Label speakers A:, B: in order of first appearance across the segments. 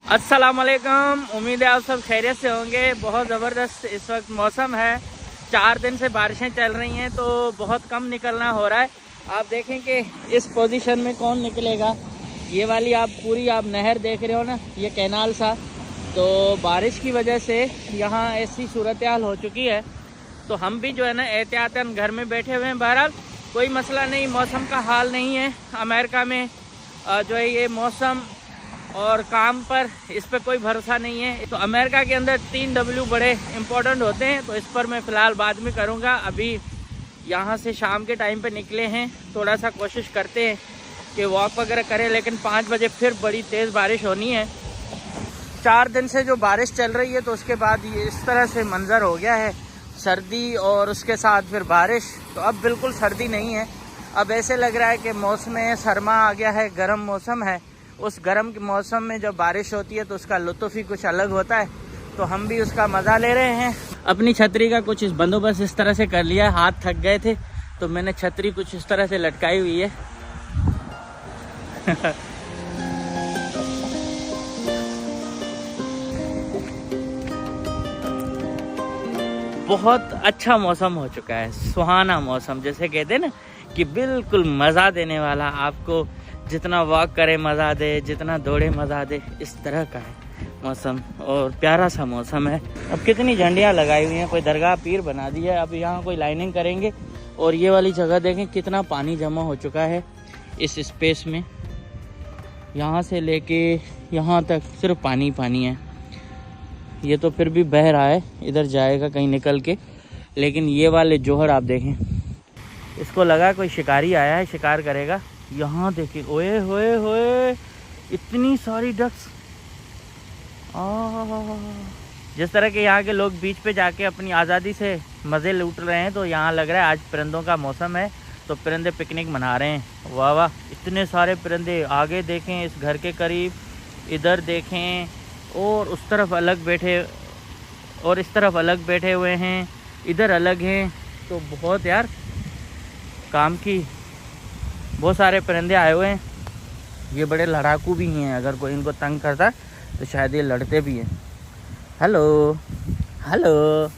A: अस्सलाम वालेकुम। उम्मीद है आप सब खैरियत से होंगे। बहुत ज़बरदस्त इस वक्त मौसम है। 4 दिन से बारिशें चल रही हैं तो बहुत कम निकलना हो रहा है। आप देखें कि इस पोजीशन में कौन निकलेगा। ये वाली आप पूरी नहर देख रहे हो ना, ये कैनाल सा, तो बारिश की वजह से यहाँ ऐसी सूरत हाल हो चुकी है। तो हम भी जो है ना एहतियातन घर में बैठे हुए हैं। बहरहाल कोई मसला नहीं, मौसम का हाल नहीं है। अमेरिका में जो है ये मौसम और काम पर इस पर कोई भरोसा नहीं है। तो अमेरिका के अंदर 3 W बड़े इम्पोर्टेंट होते हैं, तो इस पर मैं फ़िलहाल बाद में करूँगा। अभी यहाँ से शाम के टाइम पे निकले हैं, थोड़ा सा कोशिश करते हैं कि वॉक वगैरह करें, लेकिन 5 बजे फिर बड़ी तेज़ बारिश होनी है। 4 दिन से जो बारिश चल रही है तो उसके बाद ये इस तरह से मंज़र हो गया है, सर्दी और उसके साथ फिर बारिश। तो अब बिल्कुल सर्दी नहीं है, अब ऐसे लग रहा है कि मौसम सरमा आ गया है, गर्म मौसम है। उस गर्म के मौसम में जब बारिश होती है तो उसका लुत्फ़ ही कुछ अलग होता है। तो हम भी उसका मज़ा ले रहे हैं। अपनी छतरी का कुछ इस बंदोबस्त इस तरह से कर लिया है, हाथ थक गए थे तो मैंने छतरी कुछ इस तरह से लटकाई हुई है। बहुत अच्छा मौसम हो चुका है, सुहाना मौसम, जैसे कहते हैं ना कि बिल्कुल मज़ा देने वाला। आपको जितना वॉक करे मज़ा दे, जितना दौड़े मज़ा दे, इस तरह का है मौसम और प्यारा सा मौसम है। अब कितनी झंडियाँ लगाई हुई हैं, कोई दरगाह पीर बना दी है। अब यहाँ कोई लाइनिंग करेंगे। और ये वाली जगह देखें कितना पानी जमा हो चुका है इस स्पेस में। यहाँ से लेके यहाँ तक सिर्फ पानी पानी है। ये तो फिर भी बह रहा है, इधर जाएगा कहीं निकल के। लेकिन ये वाले जोहर आप देखें, इसको लगा कोई शिकारी आया है, शिकार करेगा। यहाँ देखिए, ओए होए होए, इतनी सारी डक्स। जिस तरह के यहाँ के लोग बीच पे जाके अपनी आज़ादी से मज़े लूट रहे हैं, तो यहाँ लग रहा है आज परिंदों का मौसम है, तो परिंदे पिकनिक मना रहे हैं। वाह वाह, इतने सारे परिंदे। आगे देखें इस घर के करीब, इधर देखें, और उस तरफ अलग बैठे, और इस तरफ अलग बैठे हुए हैं, इधर अलग हैं। तो बहुत यार काम की, बहुत सारे परिंदे आए हुए हैं। ये बड़े लड़ाकू भी हैं, अगर कोई इनको तंग करता तो शायद ये लड़ते भी हैं। Hello hello.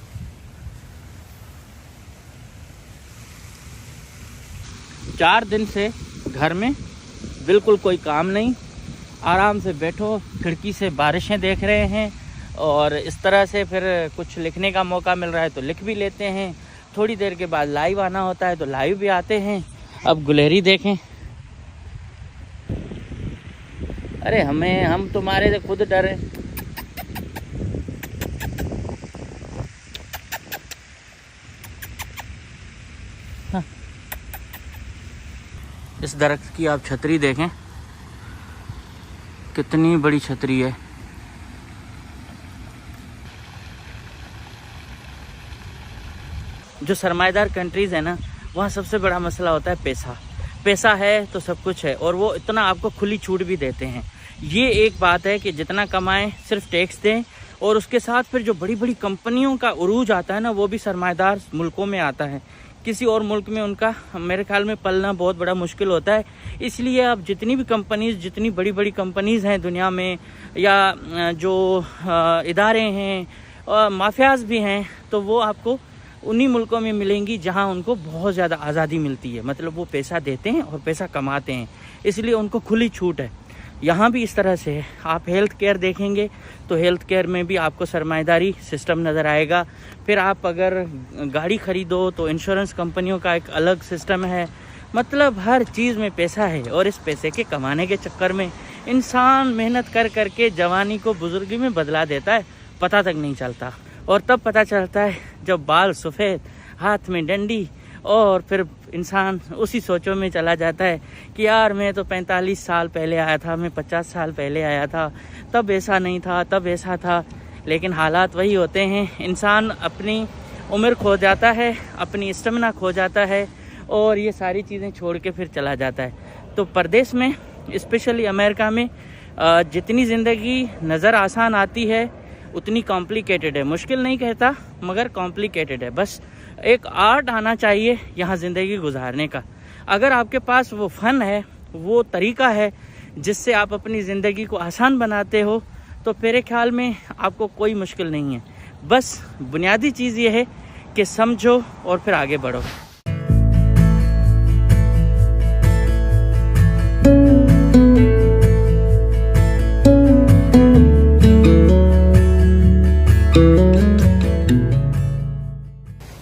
A: चार दिन से घर में बिल्कुल कोई काम नहीं, आराम से बैठो, खिड़की से बारिशें देख रहे हैं। और इस तरह से फिर कुछ लिखने का मौका मिल रहा है तो लिख भी लेते हैं। थोड़ी देर के बाद लाइव आना होता है तो लाइव भी आते हैं। अब गुलेरी देखें, अरे हम तुम्हारे से खुद डरे। हाँ। इस दरख्त की आप छतरी देखें, कितनी बड़ी छतरी है। जो सरमाएदार कंट्रीज़ है ना, वहाँ सबसे बड़ा मसला होता है पैसा। पैसा है तो सब कुछ है, और वो इतना आपको खुली छूट भी देते हैं। ये एक बात है कि जितना कमाएं सिर्फ टैक्स दें। और उसके साथ फिर जो बड़ी बड़ी कंपनियों का उरूज आता है ना, वो भी सरमाएदार मुल्कों में आता है। किसी और मुल्क में उनका मेरे ख्याल में पलना बहुत बड़ा मुश्किल होता है। इसलिए अब जितनी भी कंपनीज़, जितनी बड़ी बड़ी कंपनीज़ हैं दुनिया में, या जो इदारे हैं, माफियाज भी हैं, तो वो आपको उन्हीं मुल्कों में मिलेंगी जहां उनको बहुत ज़्यादा आज़ादी मिलती है। मतलब वो पैसा देते हैं और पैसा कमाते हैं, इसलिए उनको खुली छूट है। यहाँ भी इस तरह से है। आप हेल्थ केयर देखेंगे तो हेल्थ केयर में भी आपको सरमाएदारी सिस्टम नज़र आएगा। फिर आप अगर गाड़ी ख़रीदो तो इंश्योरेंस कंपनियों का एक अलग सिस्टम है। मतलब हर चीज़ में पैसा है, और इस पैसे के कमाने के चक्कर में इंसान मेहनत कर करके जवानी को बुजुर्गी में बदला देता है, पता तक नहीं चलता। और तब पता चलता है जब बाल सफ़ेद, हाथ में डंडी, और फिर इंसान उसी सोचों में चला जाता है कि यार मैं तो 45 साल पहले आया था, मैं 50 साल पहले आया था, तब ऐसा नहीं था, तब ऐसा था। लेकिन हालात वही होते हैं। इंसान अपनी उम्र खो जाता है, अपनी स्टेमिना खो जाता है, और ये सारी चीज़ें छोड़ के फिर चला जाता है। तो परदेश में, स्पेशली अमेरिका में, जितनी ज़िंदगी नज़र आसान आती है उतनी कॉम्प्लिकेटेड है। मुश्किल नहीं कहता, मगर कॉम्प्लिकेटेड है। बस एक आर्ट आना चाहिए यहाँ ज़िंदगी गुजारने का। अगर आपके पास वो फ़न है, वो तरीका है जिससे आप अपनी ज़िंदगी को आसान बनाते हो, तो मेरे ख्याल में आपको कोई मुश्किल नहीं है। बस बुनियादी चीज़ ये है कि समझो और फिर आगे बढ़ो।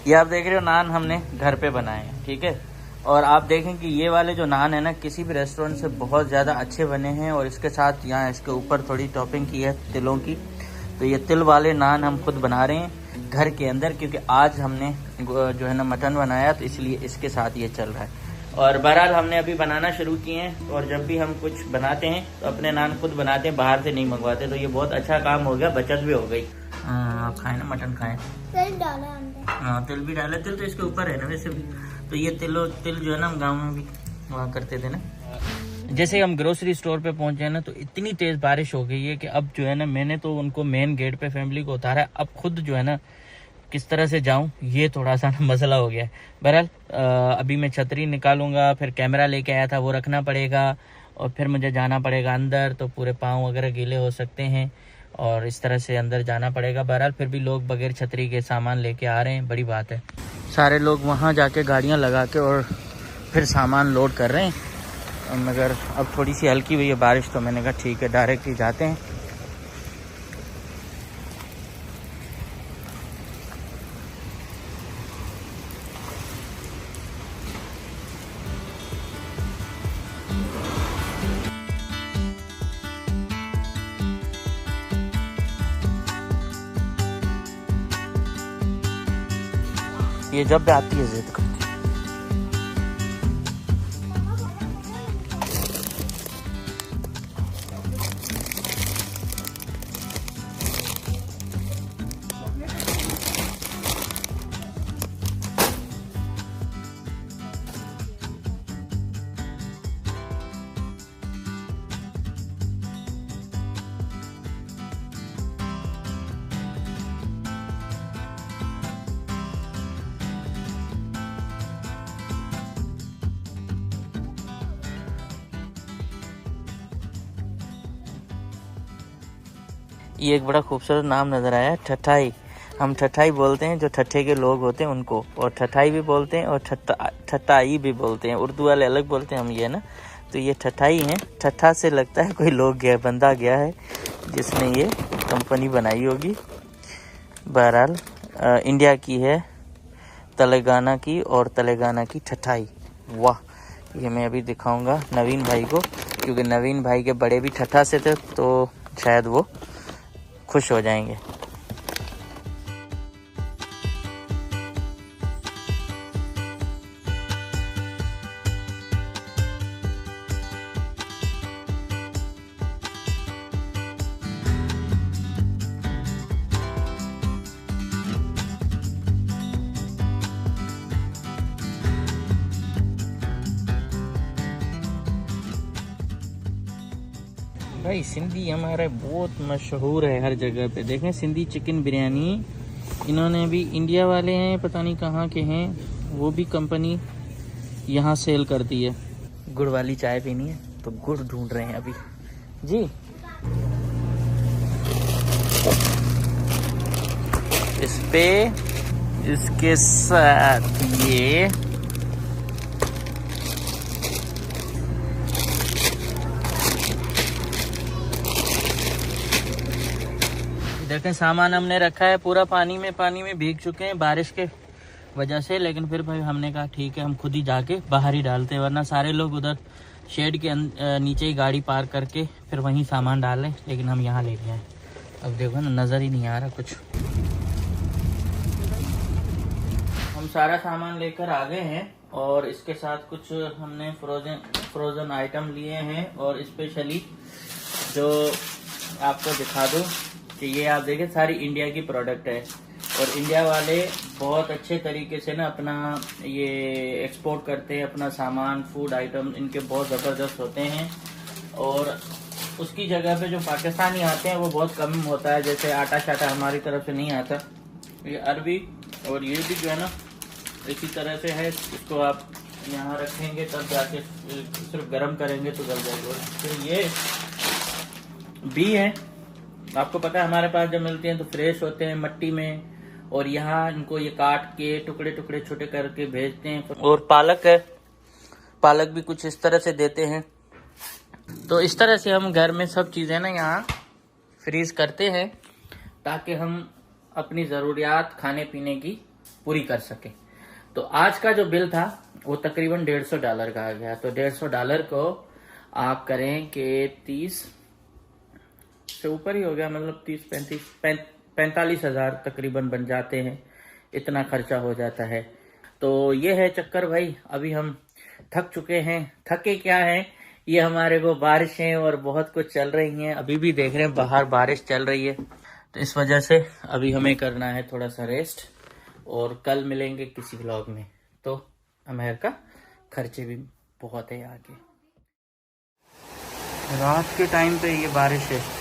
A: ये आप देख रहे हो नान हमने घर पे बनाए हैं, ठीक है। और आप देखें कि ये वाले जो नान है ना, किसी भी रेस्टोरेंट से बहुत ज़्यादा अच्छे बने हैं। और इसके साथ यहाँ इसके ऊपर थोड़ी टॉपिंग की है तिलों की। तो ये तिल वाले नान हम खुद बना रहे हैं घर के अंदर, क्योंकि आज हमने जो है ना मटन बनाया, तो इसलिए इसके साथ ये चल रहा है। और बहरहाल हमने अभी बनाना शुरू किए हैं। और जब भी हम कुछ बनाते हैं तो अपने नान खुद बनाते हैं, बाहर से नहीं मंगवाते। तो ये बहुत अच्छा काम हो गया, बचत भी हो गई। आप खाएं ना, मटन खाएं।
B: तिल डाला हमने।
A: हाँ, तिल भी डाला। तिल तो इसके ऊपर है ना वैसे भी। तो ये तिल जो है ना, हम गाँव में भी वहाँ करते थे ना। जैसे हम ग्रोसरी स्टोर पे पहुंचे हैं ना, तो इतनी तेज़ बारिश हो गई है कि अब जो है ना, मैंने तो उनको मेन गेट पे फैमिली को उतारा है। अब खुद जो है ना किस तरह से जाऊं, ये थोड़ा सा मसला हो गया है। बहरहाल अभी मैं छतरी निकालूंगा, फिर कैमरा लेके आया था वो रखना पड़ेगा, और फिर मुझे जाना पड़ेगा अंदर। तो पूरे पाँव वगैरह गीले हो सकते हैं, और इस तरह से अंदर जाना पड़ेगा। बहरहाल फिर भी लोग बगैर छतरी के सामान लेके आ रहे हैं, बड़ी बात है। सारे लोग वहाँ जाके गाड़ियाँ लगा के और फिर सामान लोड कर रहे हैं। मगर अब थोड़ी सी हल्की हुई है बारिश, तो मैंने कहा ठीक है डायरेक्ट ही जाते हैं। ये जब भी आती है जिद करती है। ये एक बड़ा खूबसूरत नाम नज़र आया, ठठाई। हम ठठाई बोलते हैं, जो ठट्ठे के लोग होते हैं उनको, और ठठाई भी बोलते हैं और ठट्टाई भी बोलते हैं। उर्दू वाले अलग बोलते हैं, हम ये ना। तो ये ठठाई हैं। ठट्ठा से लगता है कोई लोग गया, बंदा गया है जिसने ये कंपनी बनाई होगी। बहरहाल इंडिया की है, तेलंगाना की, और तेलंगाना की ठठाई। वाह, ये मैं अभी दिखाऊंगा नवीन भाई को, क्योंकि नवीन भाई के बड़े भी ठट्ठा से थे, तो शायद वो खुश हो जाएंगे। भाई सिंधी हमारे बहुत मशहूर है हर जगह पे। देखें सिंधी चिकन बिरयानी, इन्होंने भी इंडिया वाले हैं, पता नहीं कहाँ के हैं, वो भी कंपनी यहाँ सेल करती है। गुड़ वाली चाय पीनी है तो गुड़ ढूंढ रहे हैं अभी जी। इस पे इसके साथ ये देखें सामान हमने रखा है पूरा पानी में भीग चुके हैं बारिश के वजह से। लेकिन फिर भाई हमने कहा ठीक है, हम खुद ही जाके बाहर ही डालते हैं, वरना सारे लोग उधर शेड के नीचे ही गाड़ी पार्क करके फिर वहीं सामान डालें। लेकिन हम यहाँ लेके आए। अब देखो ना, नज़र ही नहीं आ रहा कुछ। हम सारा सामान लेकर आ गए हैं, और इसके साथ कुछ हमने फ्रोज़न आइटम लिए हैं। और स्पेशली जो आपको दिखा दूँ कि ये आप देखें सारी इंडिया की प्रोडक्ट है, और इंडिया वाले बहुत अच्छे तरीके से ना अपना ये एक्सपोर्ट करते हैं अपना सामान। फूड आइटम इनके बहुत ज़बरदस्त होते हैं, और उसकी जगह पे जो पाकिस्तानी आते हैं वो बहुत कम होता है। जैसे आटा शाटा हमारी तरफ से नहीं आता। ये अरबी, और ये भी जो है ना इसी तरह से है। इसको आप यहाँ रखेंगे तब जाके सिर्फ गर्म करेंगे तो गल जाएगा। फिर ये भी है, आपको पता है हमारे पास जब मिलते हैं तो फ्रेश होते हैं मट्टी में, और यहाँ इनको ये काट के टुकड़े टुकड़े छोटे करके भेजते हैं। और पालक है, पालक भी कुछ इस तरह से देते हैं। तो इस तरह से हम घर में सब चीज़ें ना यहाँ फ्रीज करते हैं ताकि हम अपनी ज़रूरियात खाने पीने की पूरी कर सकें। तो आज का जो बिल था वो तकरीबन $150 का आ गया। तो $150 को आप करें कि 30 से ऊपर ही हो गया, मतलब 45 हज़ार तकरीबन बन जाते हैं, इतना खर्चा हो जाता है। तो ये है चक्कर भाई। अभी हम थक चुके हैं। थके क्या हैं, ये हमारे को बारिशें और बहुत कुछ चल रही हैं। अभी भी देख रहे हैं बाहर बारिश चल रही है, तो इस वजह से अभी हमें करना है थोड़ा सा रेस्ट, और कल मिलेंगे किसी व्लॉग में। तो अमेरिका खर्चे भी बहुत है आगे। रात के टाइम पे ये बारिश है।